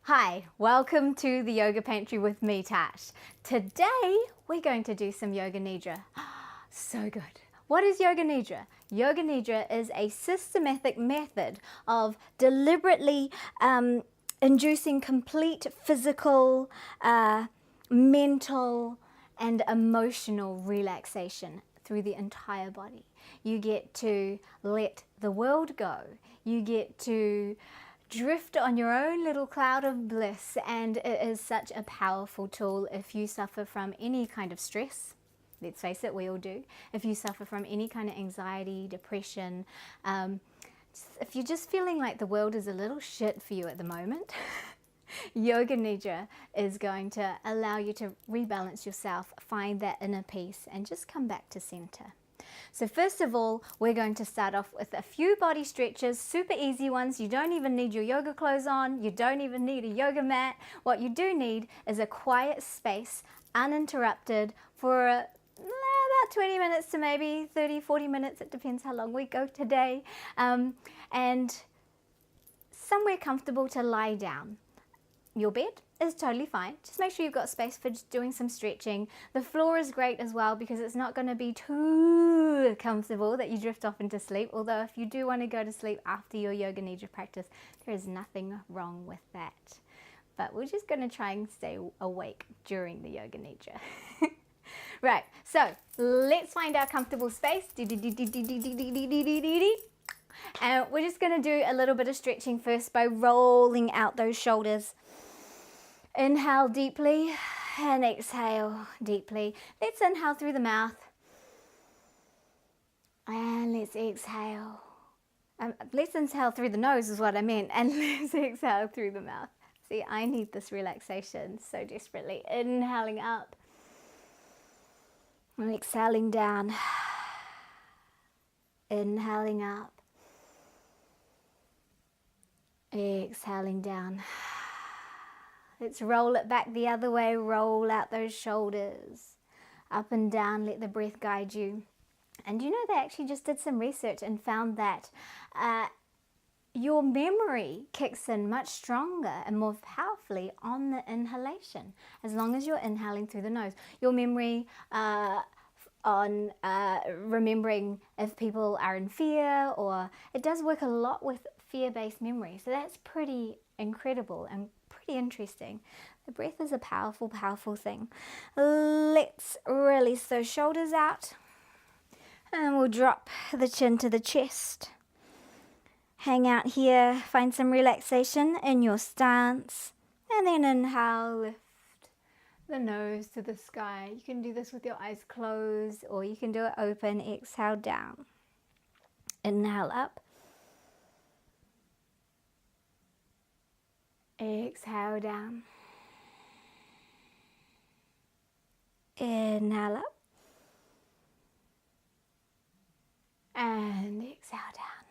Hi, welcome to the Yoga Pantry with me, Tash. Today, we're going to do some Yoga Nidra. So good. What is Yoga Nidra? Yoga Nidra is a systematic method of deliberately inducing complete physical, mental, and emotional relaxation through the entire body. You get to let the world go. You get to drift on your own little cloud of bliss, and it is such a powerful tool if you suffer from any kind of stress. Let's face it, we all do. If you suffer from any kind of anxiety, depression, if you're just feeling like the world is a little shit for you at the moment, Yoga Nidra is going to allow you to rebalance yourself, find that inner peace, and just come back to center. So first of all, we're going to start off with a few body stretches, super easy ones. You don't even need your yoga clothes on. You don't even need a yoga mat. What you do need is a quiet space, uninterrupted, for about 20 minutes to maybe 30, 40 minutes. It depends how long we go today. And somewhere comfortable to lie down. Your bed is totally fine. Just make sure you've got space for just doing some stretching. The floor is great as well because it's not going to be too comfortable that you drift off into sleep. Although if you do want to go to sleep after your Yoga Nidra practice, there is nothing wrong with that. But we're just going to try and stay awake during the Yoga Nidra. Right, so let's find our comfortable space. And we're just going to do a little bit of stretching first by rolling out those shoulders. Inhale deeply and exhale deeply. Let's inhale through the mouth and let's exhale. Let's inhale through the nose is what I meant, and let's exhale through the mouth. See, I need this relaxation so desperately. Inhaling up and exhaling down. Inhaling up. Exhaling down. Let's roll it back the other way. Roll out those shoulders. Up and down. Let the breath guide you. And you know, they actually just did some research and found that your memory kicks in much stronger and more powerfully on the inhalation, as long as you're inhaling through the nose. Your memory on remembering if people are in fear, or it does work a lot with fear-based memory. So that's pretty incredible and pretty interesting. The breath is a powerful, powerful thing. Let's release those shoulders out. And we'll drop the chin to the chest. Hang out here. Find some relaxation in your stance. And then inhale, lift the nose to the sky. You can do this with your eyes closed, or you can do it open. Exhale down. Inhale up. Exhale down. Inhale up. And exhale down.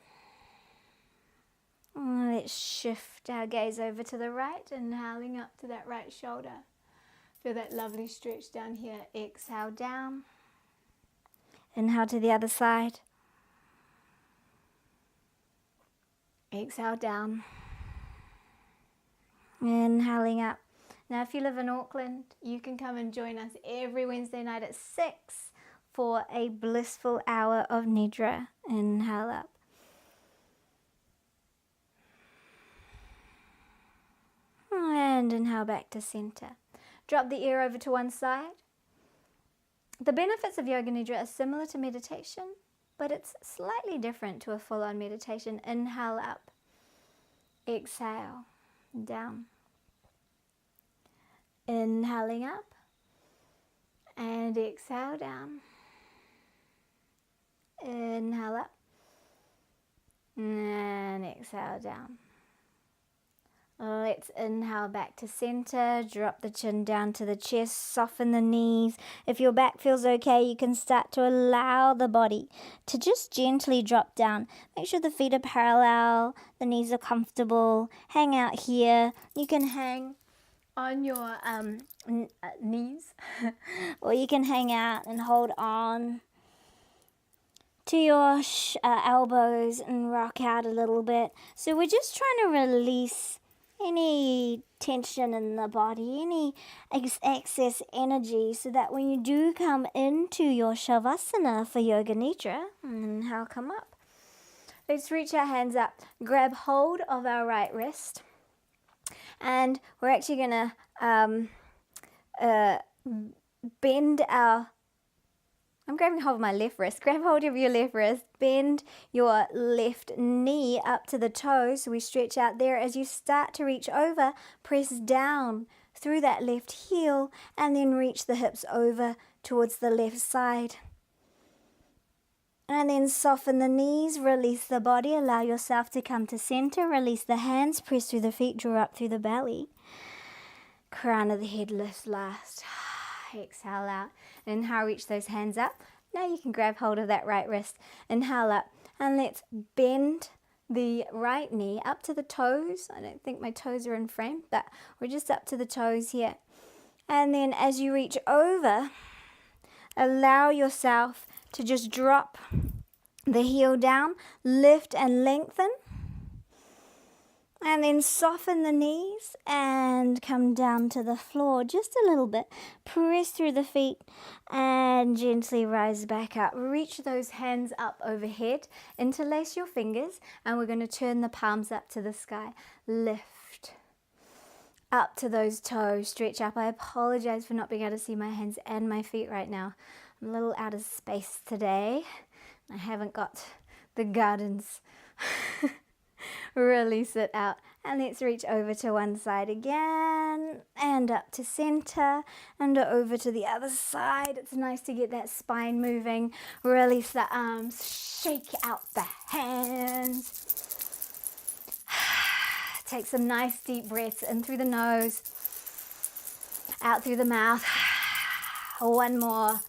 Let's shift our gaze over to the right, inhaling up to that right shoulder. Feel that lovely stretch down here. Exhale down. Inhale to the other side. Exhale down. Inhaling up. Now if you live in Auckland, you can come and join us every Wednesday night at 6 for a blissful hour of Nidra. Inhale up. And inhale back to center. Drop the ear over to one side. The benefits of Yoga Nidra are similar to meditation, but it's slightly different to a full-on meditation. Inhale up. Exhale down. Inhaling up and exhale down. Inhale up and exhale down. Let's inhale back to center. Drop the chin down to the chest. Soften the knees. If your back feels okay, you can start to allow the body to just gently drop down. Make sure the feet are parallel. The knees are comfortable. Hang out here. You can hang on your knees or you can hang out and hold on to your elbows and rock out a little bit. So we're just trying to release any tension in the body, any excess energy, so that when you do come into your shavasana for Yoga Nidra, and how come up, let's reach our hands up, grab hold of our right wrist, and we're actually going to bend our, I'm grabbing hold of my left wrist. Grab hold of your left wrist. Bend your left knee up to the toe. So we stretch out there. As you start to reach over, press down through that left heel and then reach the hips over towards the left side. And then soften the knees, release the body, allow yourself to come to center. Release the hands, press through the feet, draw up through the belly. Crown of the head lifts last. Exhale out. Inhale, reach those hands up. Now you can grab hold of that right wrist. Inhale up. And let's bend the right knee up to the toes. I don't think my toes are in frame, but we're just up to the toes here. And then as you reach over, allow yourself to just drop the heel down, lift and lengthen. And then soften the knees and come down to the floor just a little bit. Press through the feet and gently rise back up. Reach those hands up overhead. Interlace your fingers and we're going to turn the palms up to the sky. Lift up to those toes. Stretch up. I apologize for not being able to see my hands and my feet right now. I'm a little out of space today. I haven't got the gardens. Release it out and let's reach over to one side again and up to center and over to the other side. It's nice to get that spine moving. Release the arms, shake out the hands. Take some nice deep breaths in through the nose, out through the mouth. One more.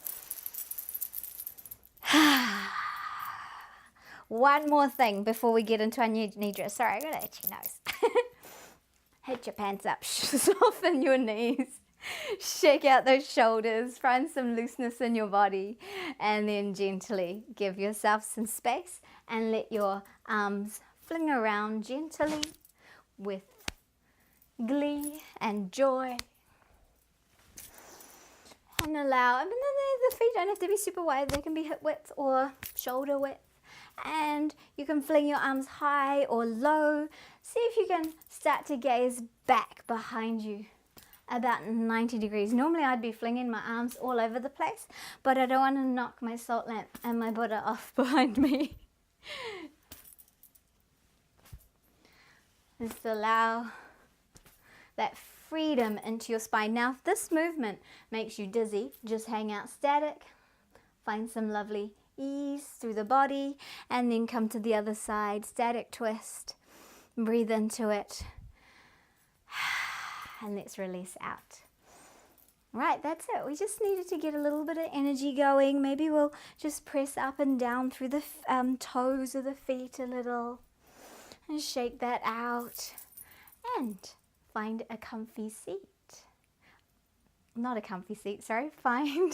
One more thing before we get into our nidra. Sorry, I'm going to hit your nose. Hit your pants up. Soften your knees. Shake out those shoulders. Find some looseness in your body. And then gently give yourself some space and let your arms fling around gently with glee and joy. And allow, and then the feet don't have to be super wide. They can be hip width or shoulder width. And you can fling your arms high or low. See if you can start to gaze back behind you about 90 degrees. Normally I'd be flinging my arms all over the place, but I don't want to knock my salt lamp and my Buddha off behind me. Just allow that freedom into your spine. Now if this movement makes you dizzy, just hang out static. Find some lovely ease through the body and then come to the other side. Static twist. Breathe into it. And let's release out. Right, that's it. We just needed to get a little bit of energy going. Maybe we'll just press up and down through the toes of the feet a little. And shake that out. And find a comfy seat. Not a comfy seat, sorry. Find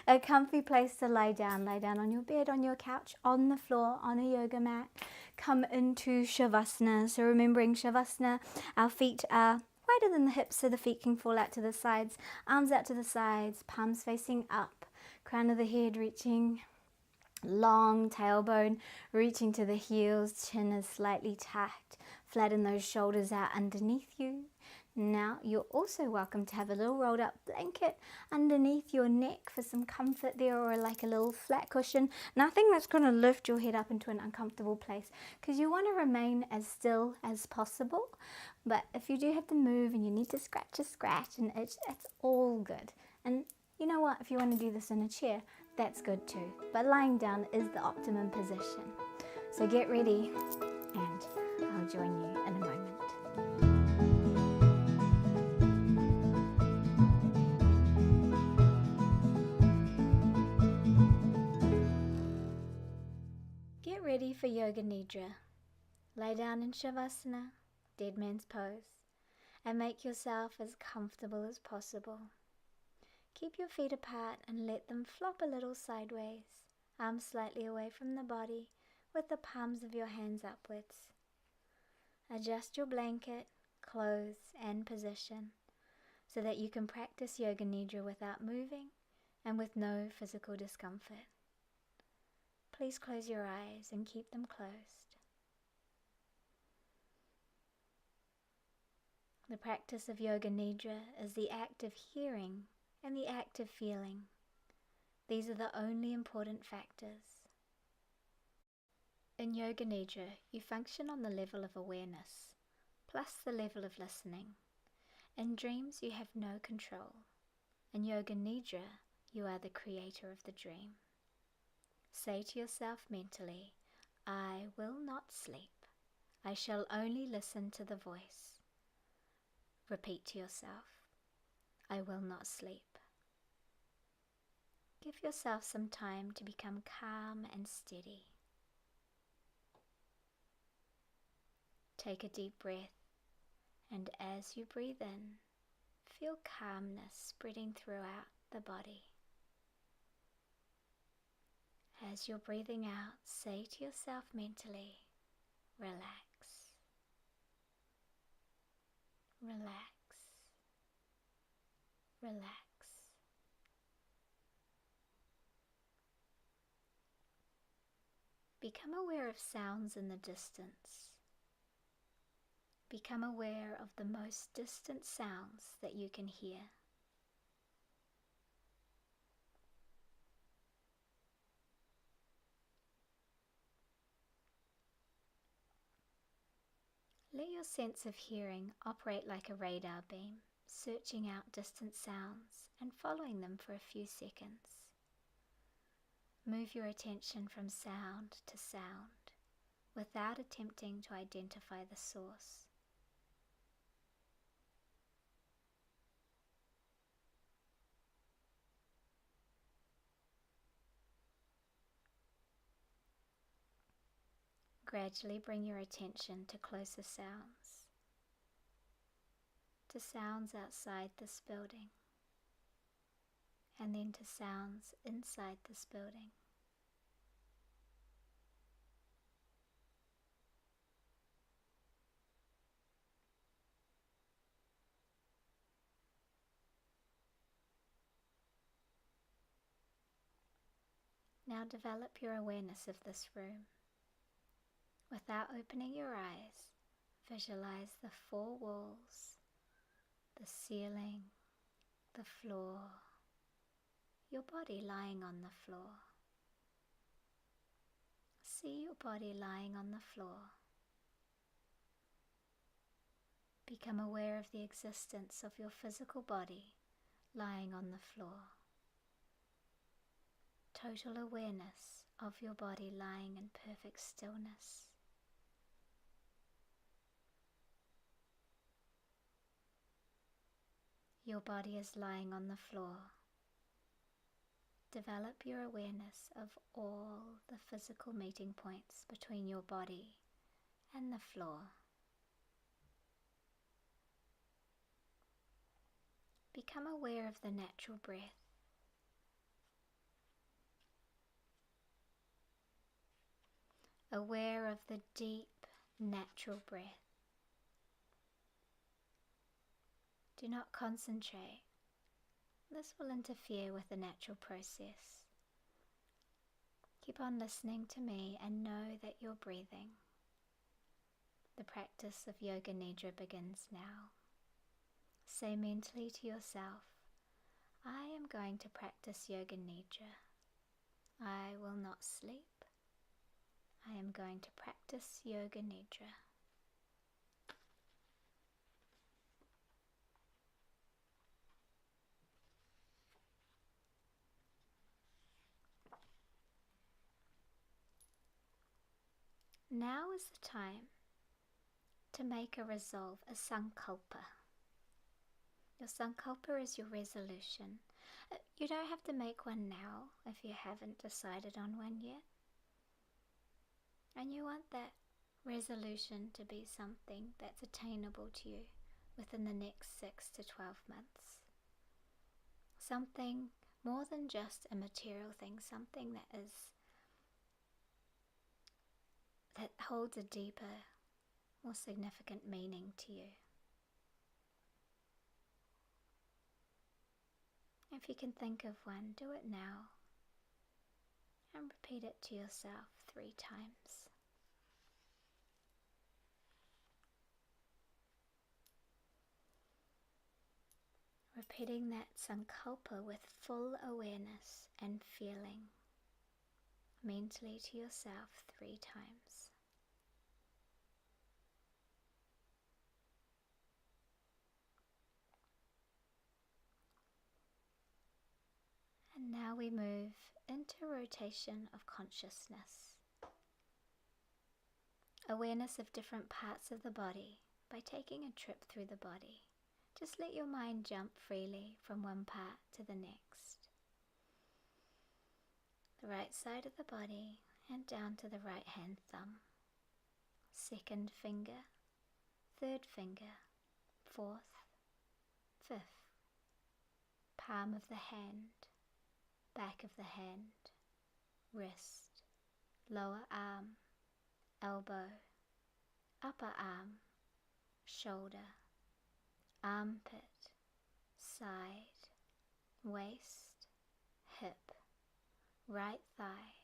a comfy place to lie down. Lie down on your bed, on your couch, on the floor, on a yoga mat. Come into shavasana. So remembering shavasana, our feet are wider than the hips so the feet can fall out to the sides. Arms out to the sides, palms facing up. Crown of the head reaching, long tailbone reaching to the heels. Chin is slightly tucked. Flatten those shoulders out underneath you. Now you're also welcome to have a little rolled up blanket underneath your neck for some comfort there, or like a little flat cushion. Nothing that's going to lift your head up into an uncomfortable place, because you want to remain as still as possible. But if you do have to move and you need to scratch a scratch and itch, it's all good. And you know what, if you want to do this in a chair, that's good too. But lying down is the optimum position. So get ready and I'll join you in a moment. Get ready for Yoga Nidra. Lay down in shavasana, dead man's pose, and make yourself as comfortable as possible. Keep your feet apart and let them flop a little sideways, arms slightly away from the body with the palms of your hands upwards. Adjust your blanket clothes and position so that you can practice Yoga Nidra without moving and with no physical discomfort. Please close your eyes and keep them closed. The practice of Yoga Nidra is the act of hearing and the act of feeling. These are the only important factors. In Yoga Nidra, you function on the level of awareness, plus the level of listening. In dreams, you have no control. In Yoga Nidra, you are the creator of the dream. Say to yourself mentally, I will not sleep. I shall only listen to the voice. Repeat to yourself, I will not sleep. Give yourself some time to become calm and steady. Take a deep breath, and as you breathe in, feel calmness spreading throughout the body. As you're breathing out, say to yourself mentally, relax, relax, relax. Become aware of sounds in the distance. Become aware of the most distant sounds that you can hear. Let your sense of hearing operate like a radar beam, searching out distant sounds and following them for a few seconds. Move your attention from sound to sound without attempting to identify the source. Gradually bring your attention to closer sounds, to sounds outside this building, and then to sounds inside this building. Now develop your awareness of this room. Without opening your eyes, visualize the four walls, the ceiling, the floor, your body lying on the floor. See your body lying on the floor. Become aware of the existence of your physical body lying on the floor. Total awareness of your body lying in perfect stillness. Your body is lying on the floor. Develop your awareness of all the physical meeting points between your body and the floor. Become aware of the natural breath. Aware of the deep, natural breath. Do not concentrate. This will interfere with the natural process. Keep on listening to me and know that you're breathing. The practice of Yoga Nidra begins now. Say mentally to yourself, I am going to practice Yoga Nidra. I will not sleep. I am going to practice Yoga Nidra. Now is the time to make a resolve, a sankalpa. Your sankalpa is your resolution. You don't have to make one now if you haven't decided on one yet. And you want that resolution to be something that's attainable to you within the next 6 to 12 months. Something more than just a material thing, something that holds a deeper, more significant meaning to you. If you can think of one, do it now and repeat it to yourself 3 times. Repeating that sankalpa with full awareness and feeling mentally to yourself 3 times. And now we move into rotation of consciousness. Awareness of different parts of the body by taking a trip through the body. Just let your mind jump freely from one part to the next. The right side of the body and down to the right hand thumb. 2nd finger, 3rd finger, 4th, 5th. Palm of the hand, back of the hand, wrist, lower arm, elbow, upper arm, shoulder, armpit, side, waist, hip, right thigh,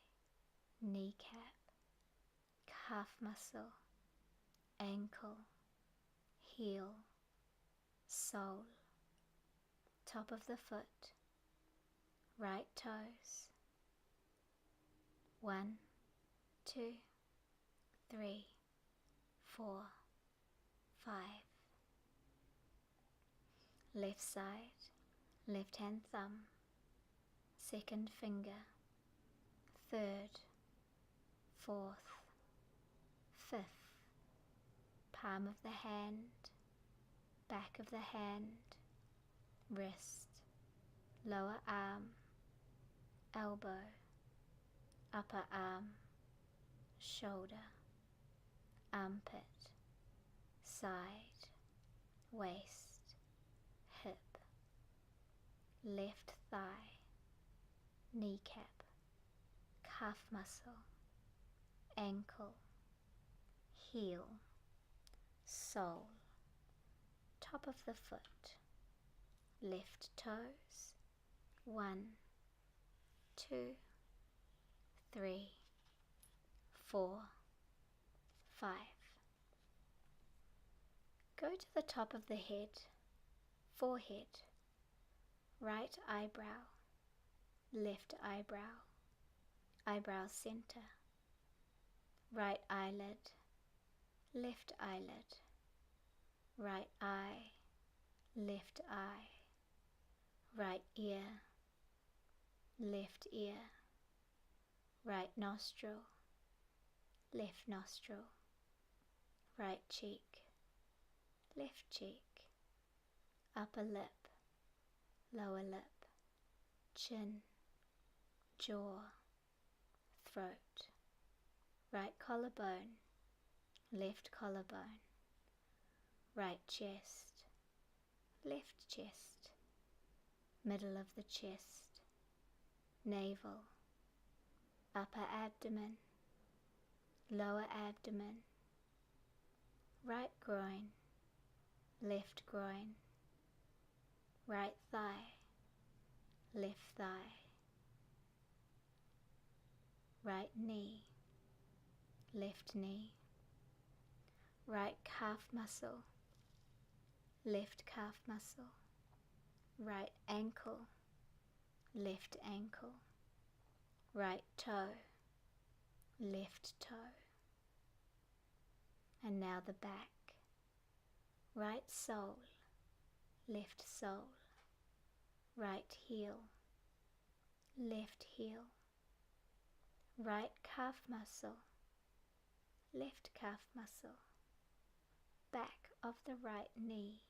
kneecap, calf muscle, ankle, heel, sole, top of the foot, right toes. 1, 2, 3, 4, 5. Left side, left hand thumb, 2nd finger, 3rd, 4th, 5th. Palm of the hand, back of the hand, wrist, lower arm, elbow, upper arm, shoulder, armpit, side, waist, hip, left thigh, kneecap, calf muscle, ankle, heel, sole, top of the foot, left toes. 1, 2, 3, 4, 5. Go to the top of the head, forehead, right eyebrow, left eyebrow, eyebrow center, right eyelid, left eyelid, right eye, left eye, right ear, left ear, right nostril, left nostril, right cheek, left cheek, upper lip, lower lip, chin, jaw, throat, right collarbone, left collarbone, right chest, left chest, middle of the chest, navel, upper abdomen, lower abdomen, right groin, left groin, right thigh, left thigh, right knee, left knee, right calf muscle, left calf muscle, right ankle, left ankle, right toe, left toe. And now the back, right sole, left sole, right heel, left heel, right calf muscle, left calf muscle, back of the right knee,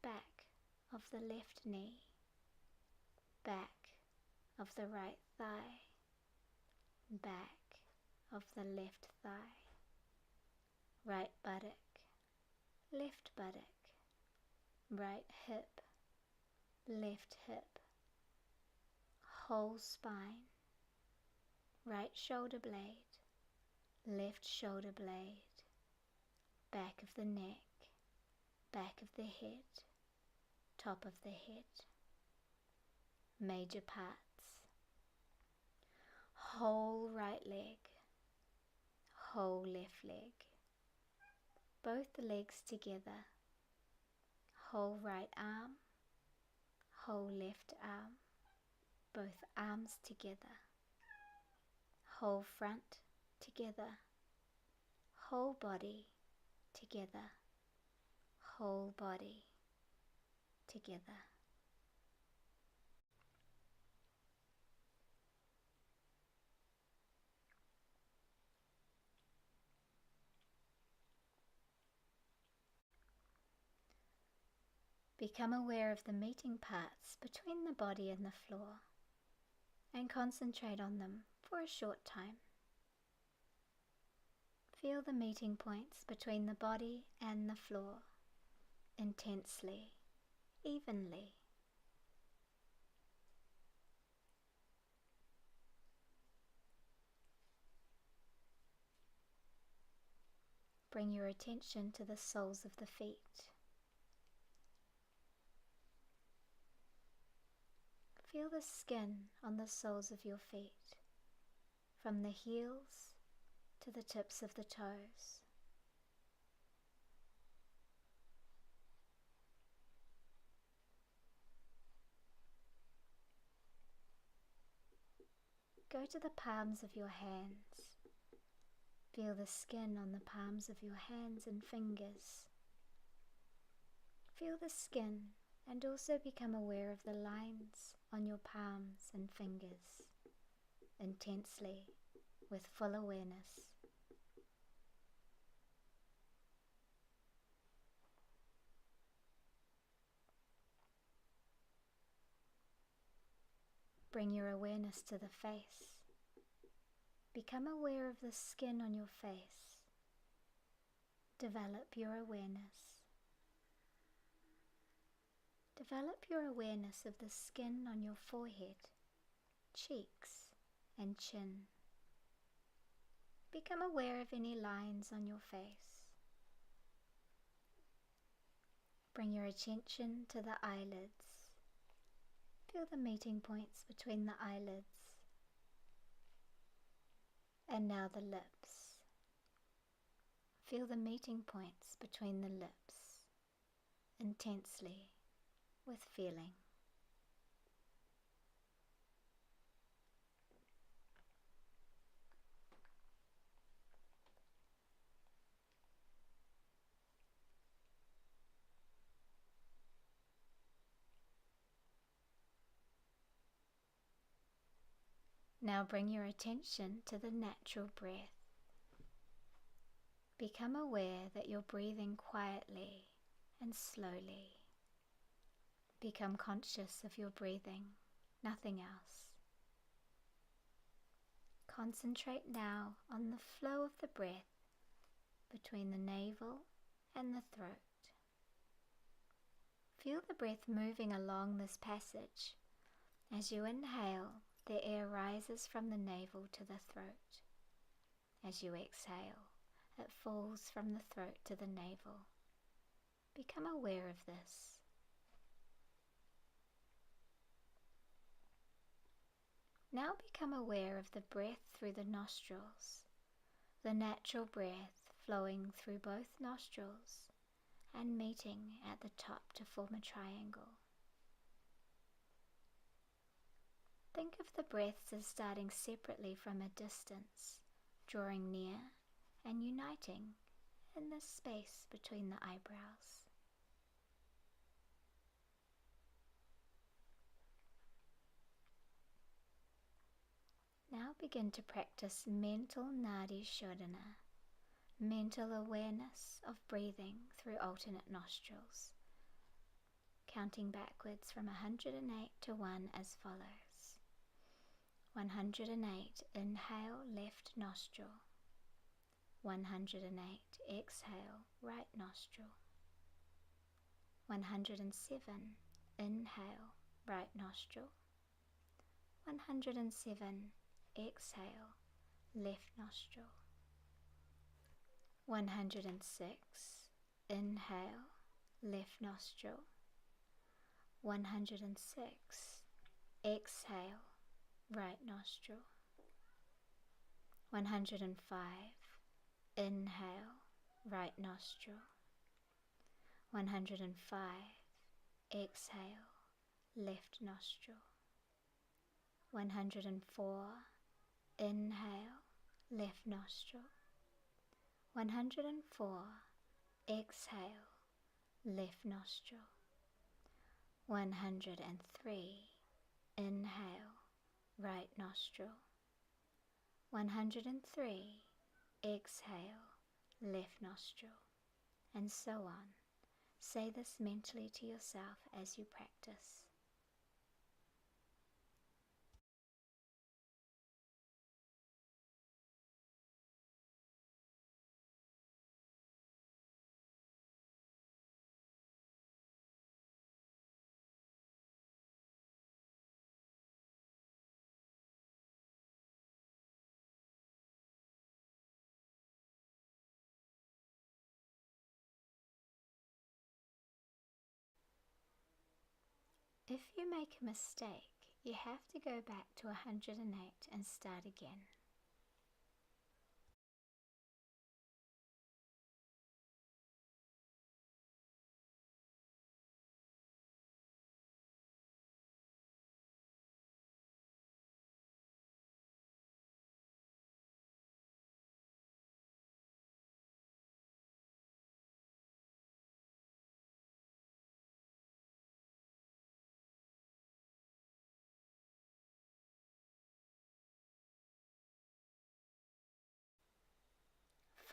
back of the left knee, back of the right thigh, back of the left thigh, right buttock, left buttock, right hip, left hip, whole spine, right shoulder blade, left shoulder blade, back of the neck, back of the head, top of the head, major parts. Whole right leg, whole left leg, both legs together, whole right arm, whole left arm, both arms together, whole front together, whole body together, whole body together. Become aware of the meeting parts between the body and the floor and concentrate on them for a short time. Feel the meeting points between the body and the floor intensely, evenly. Bring your attention to the soles of the feet. Feel the skin on the soles of your feet, from the heels to the tips of the toes. Go to the palms of your hands. Feel the skin on the palms of your hands and fingers. Feel the skin and also become aware of the lines on your palms and fingers intensely, with full awareness. Bring your awareness to the face. Become aware of the skin on your face. Develop your awareness. Develop your awareness of the skin on your forehead, cheeks, and chin. Become aware of any lines on your face. Bring your attention to the eyelids. Feel the meeting points between the eyelids. And now the lips. Feel the meeting points between the lips, intensely, with feeling. Now bring your attention to the natural breath. Become aware that you're breathing quietly and slowly. Become conscious of your breathing, nothing else. Concentrate now on the flow of the breath between the navel and the throat. Feel the breath moving along this passage. As you inhale, the air rises from the navel to the throat. As you exhale, it falls from the throat to the navel. Become aware of this. Now become aware of the breath through the nostrils, the natural breath flowing through both nostrils and meeting at the top to form a triangle. Think of the breaths as starting separately from a distance, drawing near and uniting in the space between the eyebrows. Now begin to practice mental Nadi Shodhana, mental awareness of breathing through alternate nostrils, counting backwards from 108 to 1 as follows. 108, inhale, left nostril. 108, exhale, right nostril. 107, inhale, right nostril. 107, exhale, left nostril. 106, inhale, left nostril. 106, exhale, right nostril. 105, inhale, right nostril. 105, exhale, left nostril. 104, inhale, left nostril. 104, exhale, left nostril. 103, inhale, right nostril. 103, exhale, left nostril, and so on. Say this mentally to yourself as you practice. If you make a mistake, you have to go back to 108 and start again.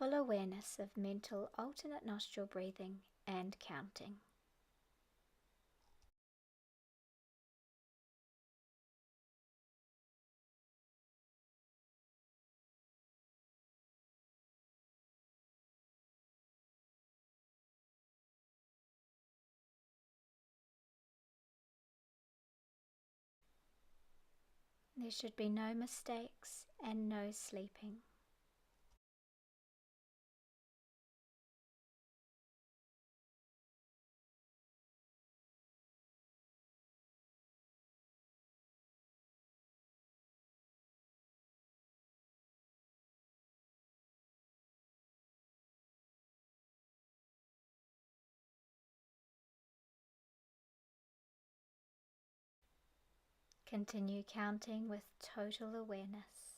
Full awareness of mental alternate nostril breathing and counting. There should be no mistakes and no sleeping. Continue counting with total awareness.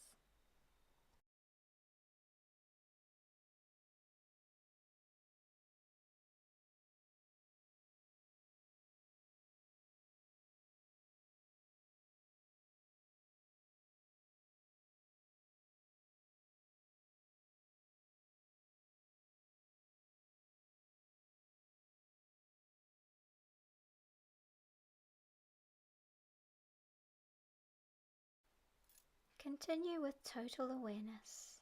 Continue with total awareness.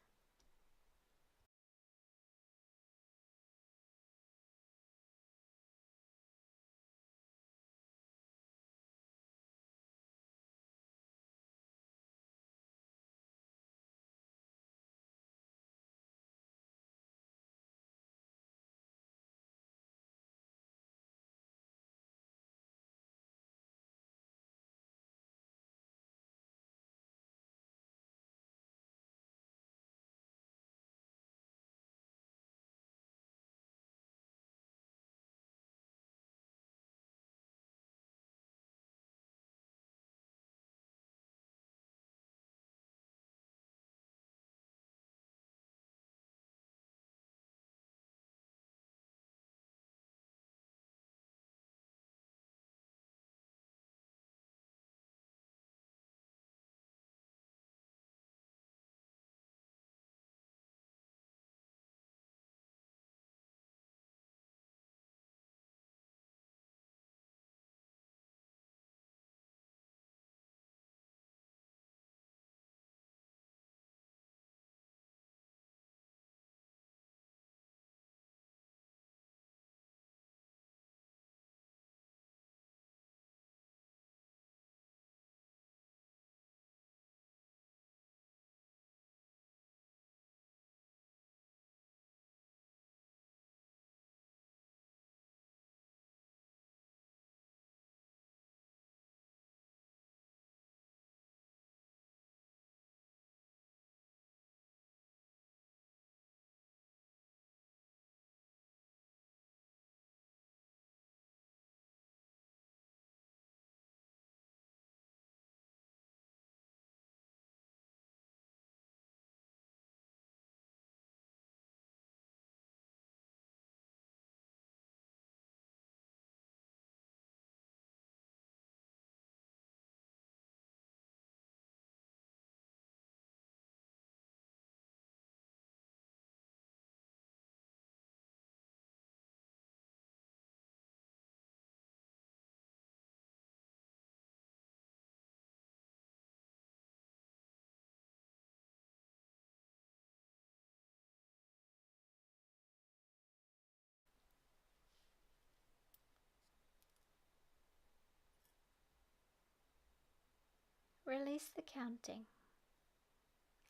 Release the counting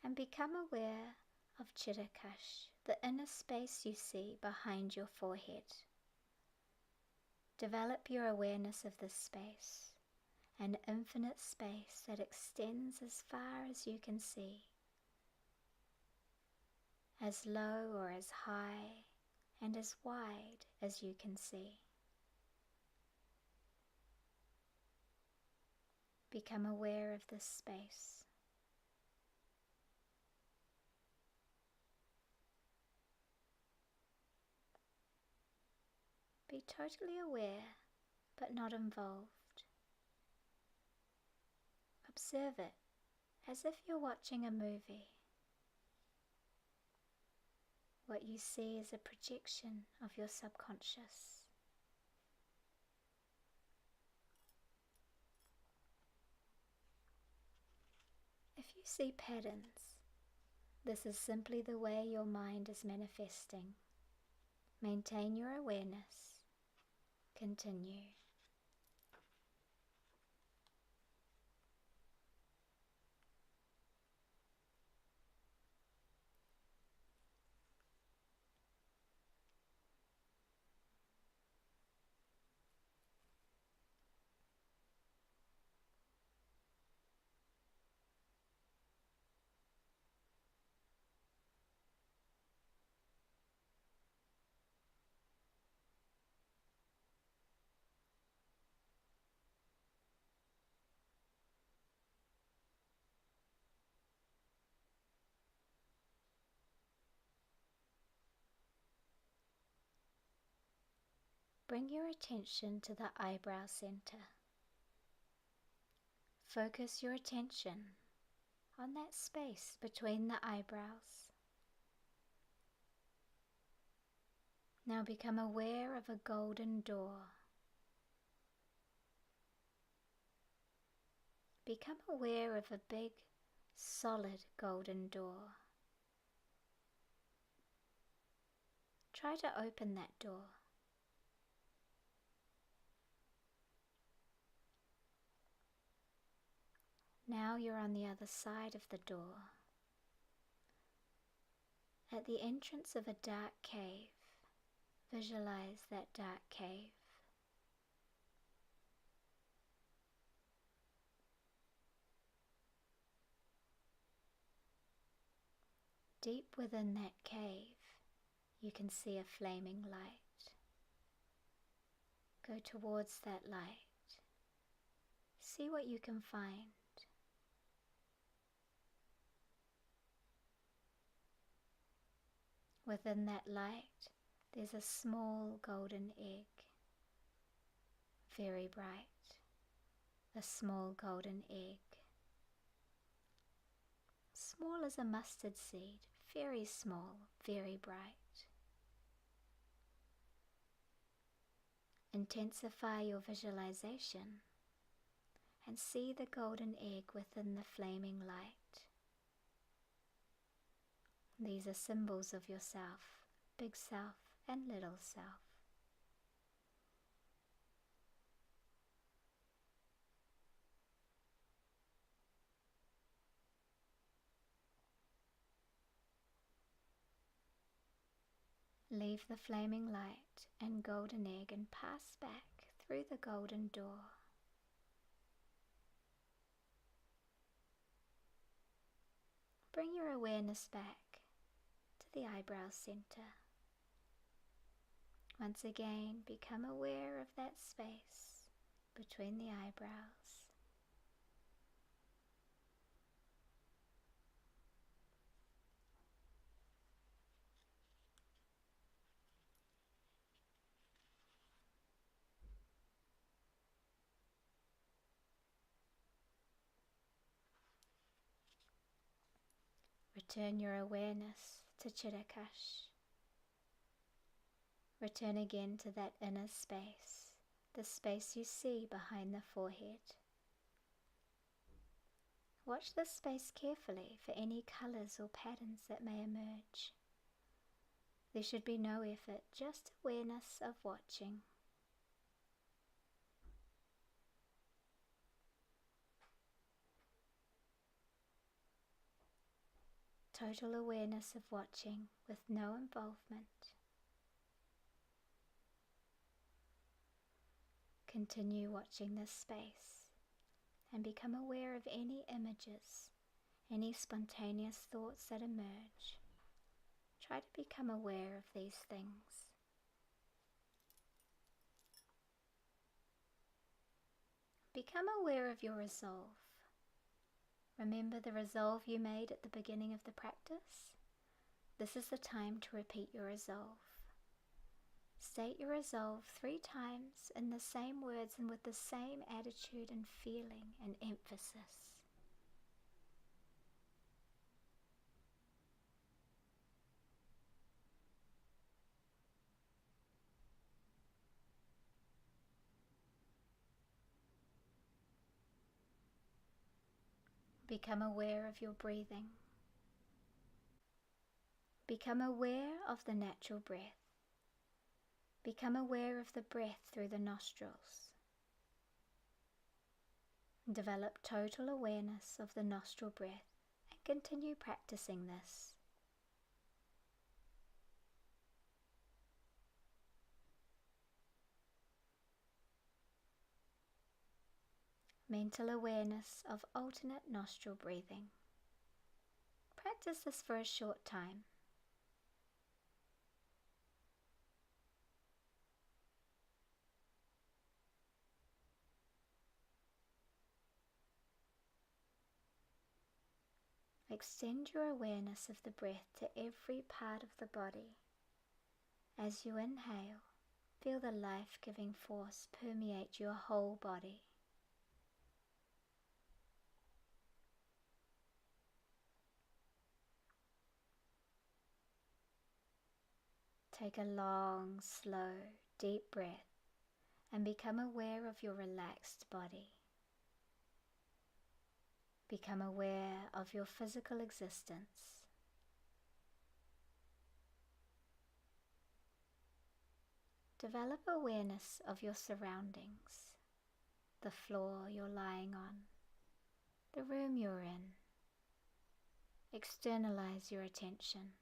and become aware of Chittakash, the inner space you see behind your forehead. Develop your awareness of this space, an infinite space that extends as far as you can see, as low or as high and as wide as you can see. Become aware of this space. Be totally aware, but not involved. Observe it as if you're watching a movie. What you see is a projection of your subconscious. If you see patterns, this is simply the way your mind is manifesting. Maintain your awareness. Continue. Bring your attention to the eyebrow center. Focus your attention on that space between the eyebrows. Now become aware of a golden door. Become aware of a big, solid golden door. Try to open that door. Now you're on the other side of the door. At the entrance of a dark cave, visualize that dark cave. Deep within that cave, you can see a flaming light. Go towards that light. See what you can find. Within that light, there's a small golden egg, very bright, a small golden egg. Small as a mustard seed, very small, very bright. Intensify your visualization and see the golden egg within the flaming light. These are symbols of yourself, big self and little self. Leave the flaming light and golden egg and pass back through the golden door. Bring your awareness back to the eyebrow center. Once again, become aware of that space between the eyebrows. Return your awareness to Chittakash. Return again to that inner space, the space you see behind the forehead. Watch this space carefully for any colors or patterns that may emerge. There should be no effort, just awareness of watching. total awareness of watching with no involvement. Continue watching this space and become aware of any images, any spontaneous thoughts that emerge. Try to become aware of these things. Become aware of your resolve. Remember the resolve you made at the beginning of the practice? This is the time to repeat your resolve. State your resolve 3 times in the same words and with the same attitude and feeling and emphasis. Become aware of your breathing. Become aware of the natural breath. Become aware of the breath through the nostrils. Develop total awareness of the nostril breath and continue practicing this. Mental awareness of alternate nostril breathing. Practice this for a short time. Extend your awareness of the breath to every part of the body. As you inhale, feel the life-giving force permeate your whole body. Take a long, slow, deep breath and become aware of your relaxed body. Become aware of your physical existence. Develop awareness of your surroundings, the floor you're lying on, the room you're in. Externalize your attention.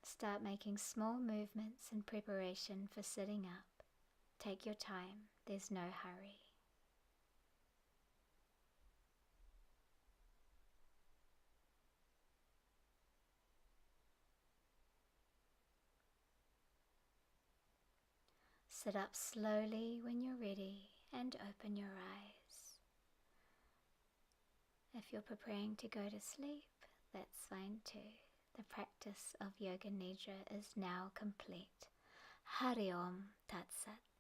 Start making small movements in preparation for sitting up. Take your time, there's no hurry. Sit up slowly when you're ready and open your eyes. If you're preparing to go to sleep, that's fine too. The practice of Yoga Nidra is now complete. Hari Om Tat Sat.